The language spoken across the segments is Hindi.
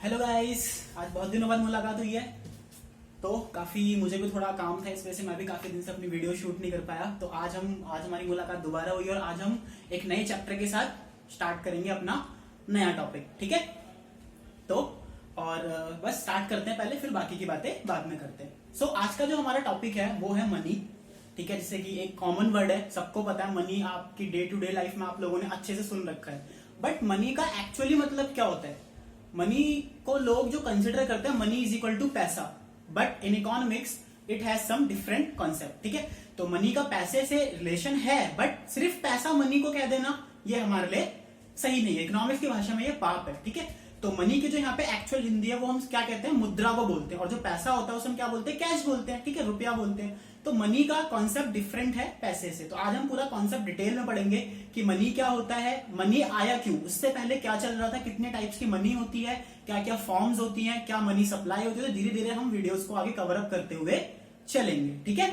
हेलो गाइस, आज बहुत दिनों बाद मुलाकात हुई है। तो काफी मुझे भी थोड़ा काम था, इस वजह से मैं भी काफी दिन से अपनी वीडियो शूट नहीं कर पाया। तो आज हमारी मुलाकात दोबारा हुई और आज हम एक नए चैप्टर के साथ स्टार्ट करेंगे अपना नया टॉपिक। ठीक है, तो और बस स्टार्ट करते हैं पहले, फिर बाकी की बातें बाद में करते हैं। सो आज का जो हमारा टॉपिक है वो है मनी। ठीक है, जैसे कि एक कॉमन वर्ड है, सबको पता है मनी, आपकी डे टू डे लाइफ में आप लोगों ने अच्छे से सुन रखा है। बट मनी का एक्चुअली मतलब क्या होता है? मनी को लोग जो कंसिडर करते हैं, money is equal to paisa, but in economics it has some different concept. ठीक है, तो मनी का पैसे से रिलेशन है, बट सिर्फ पैसा मनी को कह देना ये हमारे लिए सही नहीं है। इकोनॉमिक्स की भाषा में ये पाप है। ठीक है, तो मनी की जो यहाँ पे एक्चुअल हिंदी है वो हम क्या कहते हैं? मुद्रा को बोलते हैं। और जो पैसा होता है उसे हम क्या बोलते हैं? कैश बोलते हैं। ठीक है, रुपया बोलते हैं। तो मनी का कॉन्सेप्ट डिफरेंट है पैसे से। तो आज हम पूरा कॉन्सेप्ट डिटेल में पढ़ेंगे कि मनी क्या होता है, मनी आया क्यों, उससे पहले क्या चल रहा था, कितने टाइप्स की मनी होती है, क्या क्या फॉर्म्स होती हैं, क्या मनी सप्लाई होती है। तो धीरे धीरे हम वीडियोस को आगे कवर अप करते हुए चलेंगे। ठीक है,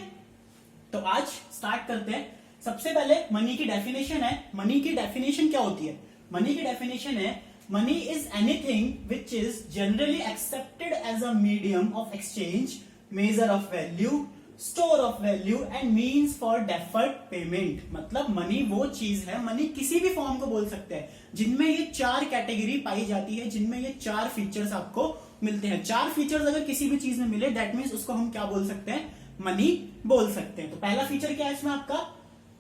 तो आज स्टार्ट करते हैं। सबसे पहले मनी की डेफिनेशन है। मनी की डेफिनेशन क्या होती है? मनी की डेफिनेशन है, money is anything which is generally accepted as a medium of exchange, measure of value, store of value and means for deferred payment. मतलब मनी वो चीज है, मनी किसी भी फॉर्म को बोल सकते हैं जिनमें ये चार कैटेगरी पाई जाती है, जिनमें ये चार फीचर्स आपको मिलते हैं। चार फीचर्स अगर किसी भी चीज में मिले, दैट मीन्स उसको हम क्या बोल सकते हैं? मनी बोल सकते हैं। तो पहला फीचर क्या है इसमें आपका?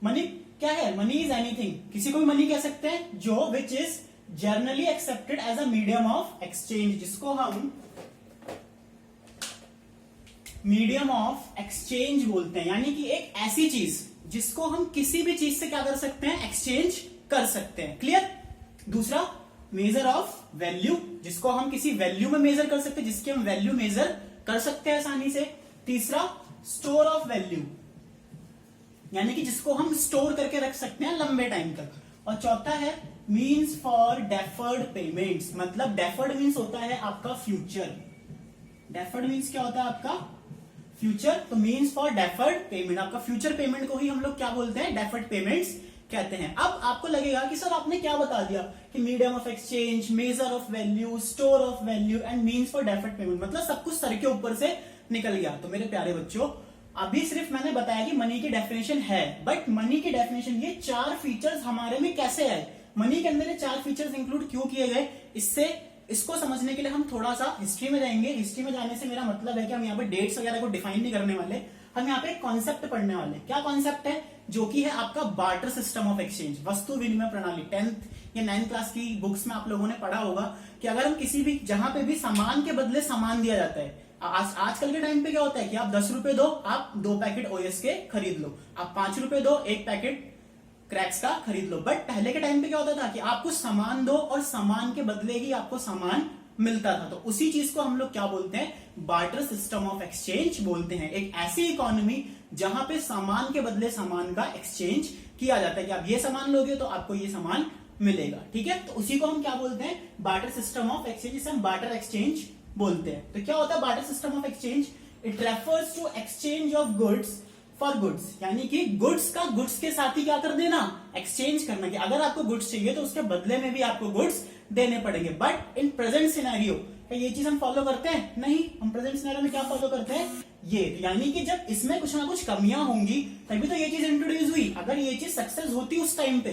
मनी क्या है? मनी इज एनीथिंग, किसी को भी मनी कह सकते हैं, जो which is generally accepted as a medium of exchange, जिसको हम मीडियम ऑफ एक्सचेंज बोलते हैं। यानी कि एक ऐसी चीज जिसको हम किसी भी चीज से क्या कर सकते हैं? एक्सचेंज कर सकते हैं। क्लियर? दूसरा, मेजर ऑफ वैल्यू, जिसको हम किसी वैल्यू में मेजर कर सकते हैं, जिसकी हम वैल्यू मेजर कर सकते हैं आसानी से। तीसरा, स्टोर ऑफ वैल्यू, यानी कि जिसको हम स्टोर करके रख सकते हैं लंबे टाइम तक। और चौथा है मीन्स फॉर डेफर्ड पेमेंट्स। मतलब डेफर्ड मीन्स होता है आपका फ्यूचर। डेफर्ड मीन्स क्या होता है आपका? फ्यूचर। तो मीन्स फॉर डेफर्ड पेमेंट, आपका फ्यूचर पेमेंट को ही हम लोग क्या बोलते हैं? डेफर्ड पेमेंट्स कहते हैं। अब आपको लगेगा कि सर आपने क्या बता दिया कि medium of exchange, measure of value, store of value and means for deferred payment, मतलब सब कुछ सर के ऊपर से निकल गया। तो मेरे प्यारे बच्चों, अभी सिर्फ मैंने बताया कि मनी की डेफिनेशन है, बट मनी की डेफिनेशन ये चार फीचर्स हमारे में कैसे आए, मनी के अंदर ये चार फीचर्स इंक्लूड क्यों किए गए, इसको समझने के लिए हम थोड़ा सा हिस्ट्री में जाएंगे। हिस्ट्री में जाने से मेरा मतलब है कि हम यहाँ पे डेट्स वगैरह को डिफाइन नहीं करने वाले, हम यहाँ पे एक कॉन्सेप्ट पढ़ने वाले। क्या कॉन्सेप्ट है? जो कि है आपका बार्टर सिस्टम ऑफ एक्सचेंज, वस्तु विनिमय प्रणाली। 10th या 9th क्लास की बुक्स में आप लोगों ने पढ़ा होगा कि अगर हम किसी भी जहां पे भी सामान के बदले सामान दिया जाता है, आजकल के टाइम पे क्या होता है कि आप 10 रुपए दो, आप 2 पैकेट ओएस के खरीद लो, आप 5 रुपए दो, 1 पैकेट क्रैक्स का खरीद लो। बट पहले के टाइम पे क्या होता था कि आपको सामान दो और सामान के बदले ही आपको सामान मिलता था। तो उसी चीज को हम लोग क्या बोलते हैं? बार्टर सिस्टम ऑफ एक्सचेंज बोलते हैं। एक ऐसी इकोनॉमी जहां पे सामान के बदले सामान का एक्सचेंज किया जाता है कि आप ये सामान लोगे तो आपको ये सामान मिलेगा। ठीक है, तो उसी को हम क्या बोलते हैं? बार्टर सिस्टम ऑफ एक्सचेंज, जिसे हम बार्टर एक्सचेंज बोलते हैं। तो क्या होता है barter system of exchange? It refers to exchange of goods for goods, यानी कि गुड्स का गुड्स के साथ ही क्या कर देना? एक्सचेंज करना। कि अगर आपको गुड्स चाहिए तो उसके बदले में भी आपको गुड्स देने पड़ेंगे। बट इन प्रेजेंट सिनेरियो क्या ये चीज हम फॉलो करते हैं? नहीं। हम प्रेजेंट सिनेरियो में क्या फॉलो करते हैं? ये, यानी कि जब इसमें कुछ ना कुछ कमियां होंगी तभी तो ये चीज इंट्रोड्यूस हुई। अगर ये चीज सक्सेस होती उस टाइम पे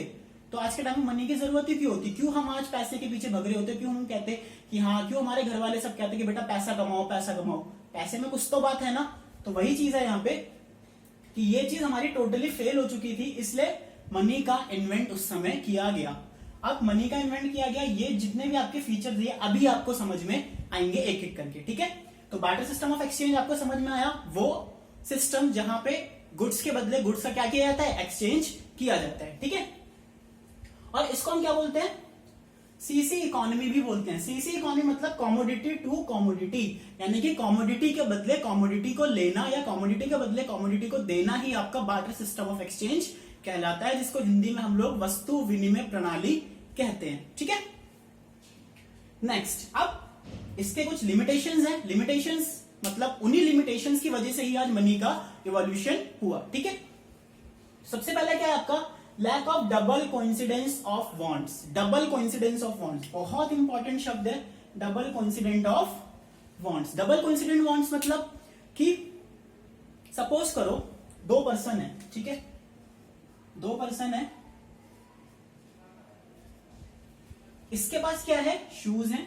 तो आज के टाइम में मनी की जरूरत ही क्यों होती? क्यों हम आज पैसे के पीछे भग रहे होते? क्यों हम कहते कि हाँ, क्यों हमारे घर वाले सब कहते कि बेटा पैसा कमाओ, पैसा कमाओ। पैसे में कुछ तो बात है ना। तो वही चीज है यहाँ पे कि ये चीज हमारी टोटली फेल हो चुकी थी, इसलिए मनी का इन्वेंट उस समय किया गया। अब मनी का इन्वेंट किया गया, ये जितने भी आपके फीचर्स दिए अभी आपको समझ में आएंगे एक एक करके। ठीक है, तो बार्टर सिस्टम ऑफ एक्सचेंज आपको समझ में आया? वो सिस्टम जहां पे गुड्स के बदले गुड्स का क्या किया जाता है? एक्सचेंज किया जाता है। ठीक है, और इसको हम क्या बोलते हैं? सीसी इकोनॉमी भी बोलते हैं। सीसी इकोनॉमी मतलब कॉमोडिटी टू कॉमोडिटी, यानी कि कॉमोडिटी के बदले कॉमोडिटी को लेना या कॉमोडिटी के बदले कॉमोडिटी को देना ही आपका बार्टर सिस्टम ऑफ एक्सचेंज कहलाता है, जिसको हिंदी में हम लोग वस्तु विनिमय प्रणाली कहते हैं। ठीक है, नेक्स्ट, अब इसके कुछ लिमिटेशंस हैं। लिमिटेशंस मतलब उन्हीं लिमिटेशंस की वजह से ही आज मनी का इवोल्यूशन हुआ। ठीक है, सबसे पहला क्या है आपका? Lack of double coincidence of wants. Double coincidence of wants बहुत इंपॉर्टेंट शब्द है, double coincident of bonds. Double coincident bonds मतलब कि सपोज करो दो पर्सन है, ठीक है, दो पर्सन है, इसके पास क्या है, शूज है,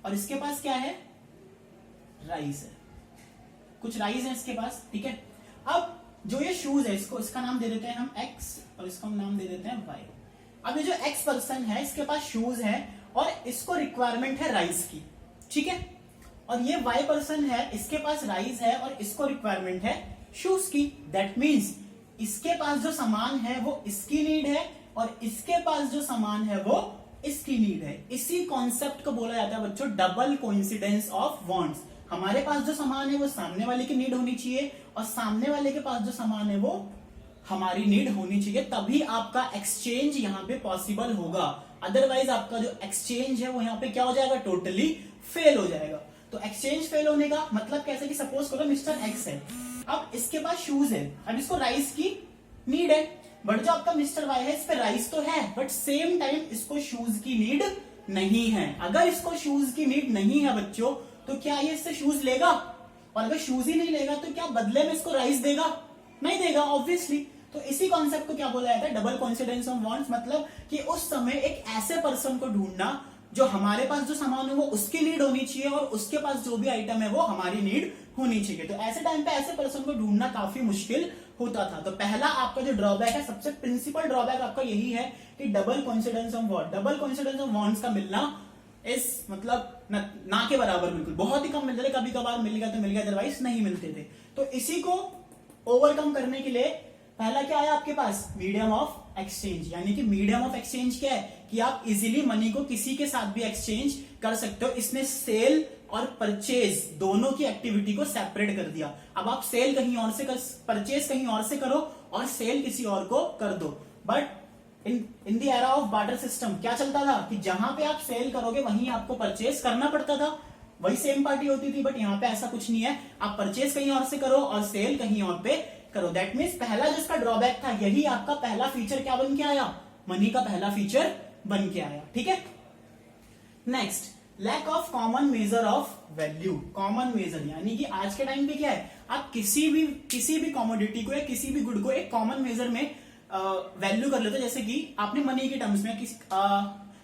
और इसके पास क्या है, राइस है, कुछ राइस है इसके पास, ठीक है। अब जो ये शूज है, इसको इसका नाम दे देते हैं हम एक्स और इसको हम नाम दे देते हैं वाई। अब ये जो एक्स पर्सन है इसके पास शूज है और इसको रिक्वायरमेंट है राइस की, ठीक है, और ये वाई पर्सन है, इसके पास राइस है और इसको रिक्वायरमेंट है शूज की। दैट मीन्स इसके पास जो सामान है वो इसकी नीड है और इसके पास जो सामान है वो इसकी नीड है। इसी कॉन्सेप्ट को बोला जाता है बच्चों डबल कोइंसिडेंस ऑफ वांट्स। हमारे पास जो सामान है वो सामने वाले की नीड होनी चाहिए और सामने वाले के पास जो सामान है वो हमारी नीड होनी चाहिए, तभी आपका एक्सचेंज यहाँ पे पॉसिबल होगा। अदरवाइज आपका जो एक्सचेंज है वो यहाँ पे क्या हो जाएगा, टोटली फेल हो जाएगा। तो एक्सचेंज फेल होने का मतलब कैसे कि सपोज करो मिस्टर एक्स है, अब इसके पास शूज है, अब इसको राइस की नीड है, बट जो आपका मिस्टर वाई है इस पे राइस तो है बट सेम टाइम इसको शूज की नीड नहीं है। अगर इसको शूज की नीड नहीं है बच्चों तो क्या ये इससे शूज लेगा, और अगर शूज ही नहीं लेगा तो क्या बदले में इसको राइस देगा, नहीं देगा ऑब्वियसली। तो इसी कॉन्सेप्ट को क्या बोला जाता है, डबल कोइंसिडेंस ऑफ वांट्स। मतलब कि उस समय एक ऐसे पर्सन को ढूंढना जो हमारे पास जो सामान है वो उसकी नीड होनी चाहिए और उसके पास जो भी आइटम है वो हमारी नीड होनी चाहिए। तो ऐसे टाइम पे ऐसे पर्सन को ढूंढना काफी मुश्किल होता था। तो पहला आपका जो ड्रॉबैक है, सबसे प्रिंसिपल ड्रॉबैक आपका यही है कि double coincidence of want, double coincidence of wants का मिलना इस मतलब ना के बराबर, बिल्कुल बहुत ही कम मिलते थे, कभी कभार मिल गया तो मिल गया, अदरवाइज नहीं मिलते थे। तो इसी को ओवरकम करने के लिए पहला क्या आया आपके पास, मीडियम ऑफ एक्सचेंज। यानी कि मीडियम ऑफ एक्सचेंज क्या है कि आप इजीली मनी को किसी के साथ भी एक्सचेंज कर सकते हो। इसने सेल और परचेज दोनों की एक्टिविटी को सेपरेट कर दिया। अब आप सेल कहीं और से कर, परचेज कहीं और से करो और सेल किसी और को कर दो। But in the era of barter system क्या चलता था कि जहां पे आप सेल करोगे वहीं आपको परचेज करना पड़ता था, वही सेम पार्टी होती थी। बट यहाँ पे ऐसा कुछ नहीं है, आप परचेज कहीं और से करो और सेल कहीं और पे करो। दैट मीन्स पहला जिसका ड्रॉबैक था यही आपका पहला फीचर क्या बन के आया, मनी का पहला फीचर बन के आया, ठीक है। Next, lack of common measure of value. Common measure यानी कि आज के टाइम पे क्या है, आप किसी भी कॉमोडिटी को या किसी भी गुड को एक कॉमन मेजर में वैल्यू कर लेते हो। जैसे कि आपने मनी के टर्म्स में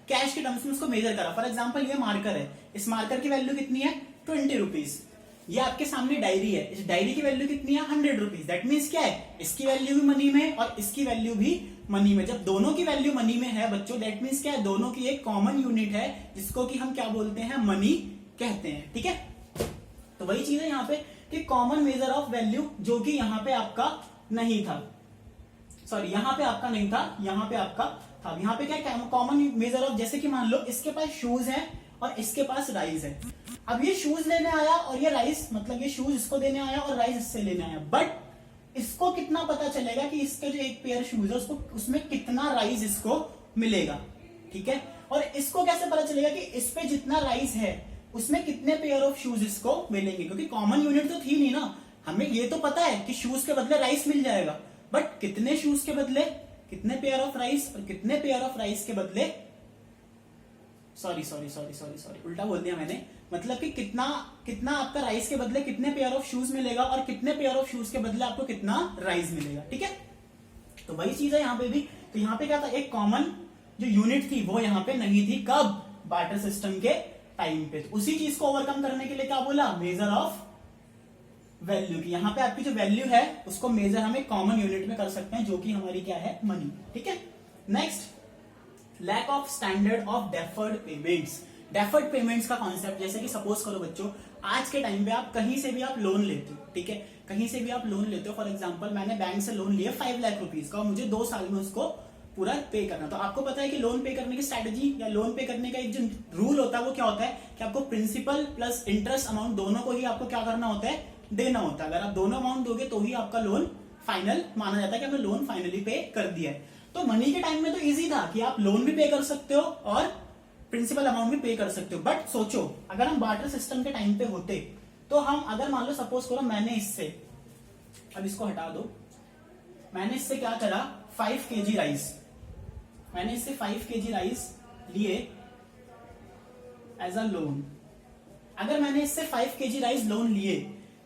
कैश के टर्म्स में उसको मेजर करा। फॉर एग्जांपल ये मार्कर है, इस मार्कर की वैल्यू कितनी है, 20 रुपीज। ये आपके सामने डायरी है, इस डायरी की वैल्यू कितनी है, 100 रुपीज। दैट मीन्स क्या है, इसकी वैल्यू भी मनी में और इसकी वैल्यू भी मनी में। जब दोनों की वैल्यू मनी में है बच्चों, दैट मीन्स क्या है, दोनों की एक कॉमन यूनिट है जिसको कि हम क्या बोलते हैं, मनी कहते हैं, ठीक है। तो वही चीज है यहाँ पे कि कॉमन मेजर ऑफ वैल्यू, जो कि यहाँ पे आपका नहीं था, सॉरी यहाँ पे आपका नहीं था, यहाँ पे आपका था। यहाँ पे क्या है, कॉमन मेजर ऑफ, जैसे कि मान लो इसके पास शूज है और इसके पास राइस है। अब ये शूज लेने आया और ये राइस, मतलब ये शूज इसको देने आया और राइस इससे लेने आया। बट इसको कितना पता चलेगा कि इसके जो एक पेयर शूज है उसको, उसमें कितना राइस इसको मिलेगा, ठीक है। और इसको कैसे पता चलेगा कि इस पे जितना राइस है उसमें कितने पेयर ऑफ शूज इसको मिलेंगे, क्योंकि कॉमन यूनिट तो थी नहीं ना। हमें ये तो पता है कि शूज के बदले राइस मिल जाएगा, बट कितने शूज के बदले कितने पेयर ऑफ राइस और कितने पेयर ऑफ राइस के बदले, सॉरी उल्टा बोल दिया मैंने, मतलब कि कितना आपका राइस के बदले कितने पेयर ऑफ शूज मिलेगा और कितने पेयर ऑफ शूज के बदले आपको कितना राइस मिलेगा, ठीक है। तो वही चीज है यहाँ पे भी। तो यहाँ पे क्या था, एक कॉमन जो यूनिट थी वो यहाँ पे नहीं थी, कब, बार्टर सिस्टम के टाइम पे। तो उसी चीज को ओवरकम करने के लिए क्या बोला, मेजर ऑफ वैल्यू की। यहाँ पे आपकी जो वैल्यू है उसको मेजर हम एक कॉमन यूनिट में कर सकते हैं, जो कि हमारी क्या है, मनी, ठीक है। Next, lack of standard of deferred payments. Deferred payments का कॉन्सेप्ट, जैसे कि सपोज करो बच्चों, आज के टाइम पे आप कहीं से भी आप लोन लेते हो, ठीक है, कहीं से भी आप लोन लेते हो। फॉर एग्जांपल मैंने बैंक से लोन लिया 5 लाख रुपीज का और मुझे 2 साल में उसको पूरा पे करना। तो आपको पता है कि लोन पे करने की स्ट्रेटेजी या लोन पे करने का एक जो रूल होता है वो क्या होता है कि आपको प्रिंसिपल प्लस इंटरेस्ट अमाउंट दोनों को ही आपको क्या करना होता है, देना होता है। अगर आप दोनों अमाउंट दोगे तो ही आपका लोन फाइनल माना जाता है कि आपने लोन फाइनली पे कर दिया है। तो मनी के टाइम में तो इजी था कि आप लोन भी पे कर सकते हो और प्रिंसिपल अमाउंट भी पे कर सकते हो। बट सोचो अगर हम बार्टर सिस्टम के टाइम पे होते तो हम, अगर मान लो सपोज करो मैंने इससे, अब इसको हटा दो, मैंने इससे क्या करा, 5 kg राइस, मैंने इससे 5 kg राइस लिए एज अ लोन, अगर मैंने इससे 5 kg राइस लोन लिए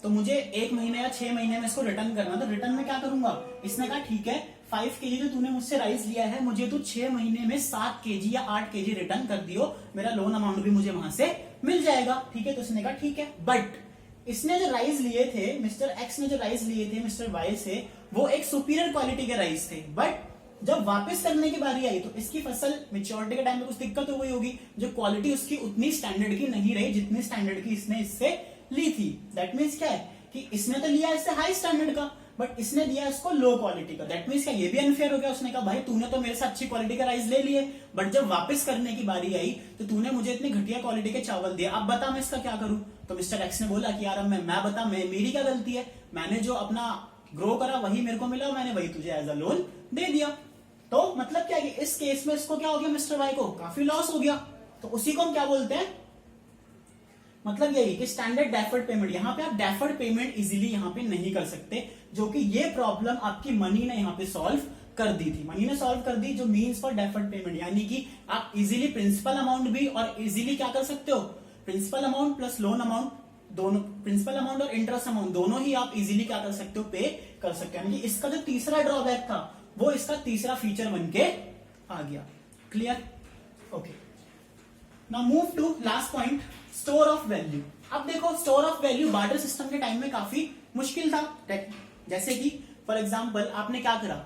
तो मुझे 1 महीने या 6 महीने में इसको रिटर्न करना, तो रिटर्न में क्या करूंगा, इसने कहा ठीक है 5 kg जो तूने मुझसे राइस लिया है मुझे तू 6 महीने में 7 kg या 8 kg रिटर्न कर दियो, मेरा लोन अमाउंट भी मुझे वहां से मिल जाएगा, ठीक है। तो इसने कहा ठीक है, बट इसने जो राइस लिए थे, मिस्टर एक्स ने जो राइस लिए थे मिस्टर वाई से, वो एक सुपीरियर क्वालिटी के राइस थे, बट जब वापस करने की बारी आई तो इसकी फसल मेच्योरिटी के टाइम में कुछ दिक्कत हो गई होगी, जो क्वालिटी उसकी उतनी स्टैंडर्ड की नहीं रही जितनी स्टैंडर्ड की इसने इससे ली थी। दैट मीन्स क्या है कि इसने तो लिया इससे हाई स्टैंडर्ड का, बट इसने दिया इसको लो क्वालिटी का। दैट मीन्स क्या, ये भी अनफेयर हो गया। उसने कहा भाई तूने तो मेरे से अच्छी क्वालिटी का राइस ले लिए, बट जब वापस करने की बारी आई तो तूने मुझे इतनी घटिया क्वालिटी के चावल दिए, अब बता मैं इसका क्या करूं। तो मिस्टर एक्स ने बोला कि यार अब मैं बता, मेरी क्या गलती है, मैंने जो अपना ग्रो करा वही मेरे को मिला, मैंने वही तुझे एज अ लोन दे दिया। तो मतलब क्या कि इस केस में इसको क्या हो गया, मिस्टर वाई को काफी लॉस हो गया। तो उसी को हम क्या बोलते हैं, मतलब यही कि स्टैंडर्ड डेफर्ड पेमेंट। यहां पे आप डेफर्ड पेमेंट इजीली यहां पे नहीं कर सकते, जो कि ये प्रॉब्लम आपकी मनी ने यहां पे सॉल्व कर दी थी। मनी ने सॉल्व कर दी जो मीन्स फॉर डेफर्ड पेमेंट, यानी कि आप इजीली प्रिंसिपल अमाउंट भी और इजीली क्या कर सकते हो, principal amount plus loan amount दोनों, प्रिंसिपल अमाउंट और इंटरेस्ट अमाउंट दोनों ही आप इजीली क्या कर सकते हो, पे कर सकते हो। यानी कि इसका जो तीसरा ड्रॉबैक था वो इसका तीसरा फीचर बनके आ गया। Clear, okay. Now move to last point, store of value. अब देखो store of value barter system के टाइम में काफी मुश्किल था। जैसे कि फॉर एग्जांपल आपने क्या करा,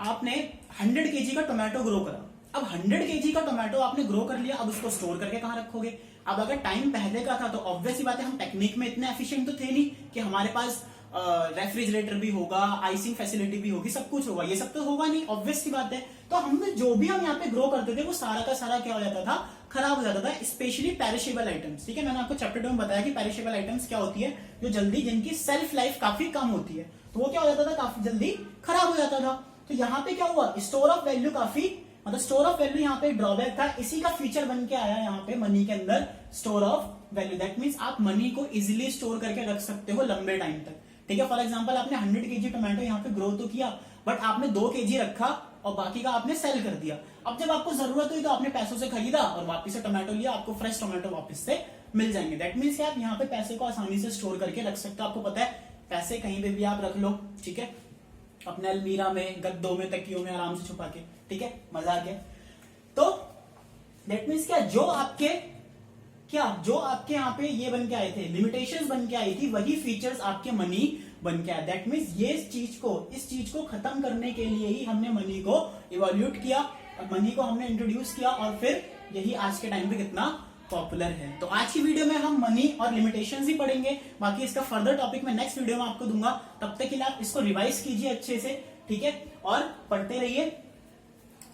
आपने 100 kg का टोमेटो ग्रो करा। अब 100 kg का टोमेटो आपने ग्रो कर लिया, अब उसको स्टोर करके कहां रखोगे। अब अगर टाइम पहले का था तो ऑब्वियस ही बात है, हम टेक्निक में इतने एफिशिएंट तो थे नहीं कि हमारे पास रेफ्रिजरेटर भी होगा, आइसिंग फैसिलिटी भी होगी, सब कुछ होगा, ये सब तो होगा नहीं, ऑब्वियस की बात है। तो हमने जो भी हम यहाँ पे ग्रो करते थे वो सारा का सारा क्या हो जाता था, खराब हो जाता था, स्पेशली पेरिशेबल आइटम्स। ठीक है, मैंने आपको चैप्टर 2 में बताया कि पेरिशेबल आइटम्स क्या होती है, जो जल्दी, जिनकी सेल्फ लाइफ काफी कम होती है, तो वो क्या हो जाता था, काफी जल्दी खराब हो जाता था। तो यहाँ पे क्या हुआ, स्टोर ऑफ वैल्यू काफी, मतलब स्टोर ऑफ वैल्यू यहाँ पे ड्रॉबैक था, इसी का फीचर बन के आया यहाँ पे मनी के अंदर, store of value. That means आप मनी को इजिली स्टोर करके रख सकते हो लंबे टाइम तक। ठीक है, फॉर एग्जांपल आपने 100 kg टोमेटो यहाँ पे ग्रो तो किया, बट आपने 2 kg रखा और बाकी का आपने सेल कर दिया। अब जब आपको जरूरत हुई तो आपने पैसों से खरीदा और वापस से टोमेटो लिया, आपको फ्रेश टोमेटो वापस से मिल जाएंगे। दैट मीन्स आप यहाँ पे पैसे को आसानी से स्टोर करके रख सकते हो। आपको पता है पैसे कहीं पे भी आप रख लो, ठीक है, अपने अलमीरा में, गद्दों में, तकियों में आराम से छुपा के, ठीक है, मजा आ गया। तो दैट मीन्स क्या, जो आपके यहाँ पे ये बन के आए थे, लिमिटेशंस बन के आई थी, वही फीचर्स आपके मनी बन के आए। दैट मीन्स ये इस चीज को खत्म करने के लिए ही हमने मनी को इवोल्यूट किया, मनी को हमने इंट्रोड्यूस किया, और फिर यही आज के टाइम पे कितना पॉपुलर है। तो आज की वीडियो में हम मनी और लिमिटेशंस ही पढ़ेंगे, बाकी इसका फर्दर टॉपिक मैं नेक्स्ट वीडियो में आपको दूंगा। तब तक के लिए आप इसको रिवाइज कीजिए अच्छे से, ठीक है, और पढ़ते रहिए।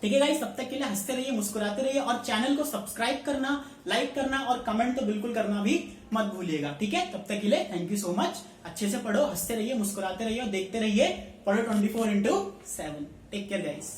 ठीक है गाइस, तब तक के लिए हंसते रहिए, मुस्कुराते रहिए, और चैनल को सब्सक्राइब करना, लाइक करना और कमेंट तो बिल्कुल करना भी मत भूलिएगा। ठीक है, तब तक के लिए थैंक यू सो मच। अच्छे से पढ़ो, हंसते रहिए, मुस्कुराते रहिए और देखते रहिए पढ़ो 24/7। Take care guys.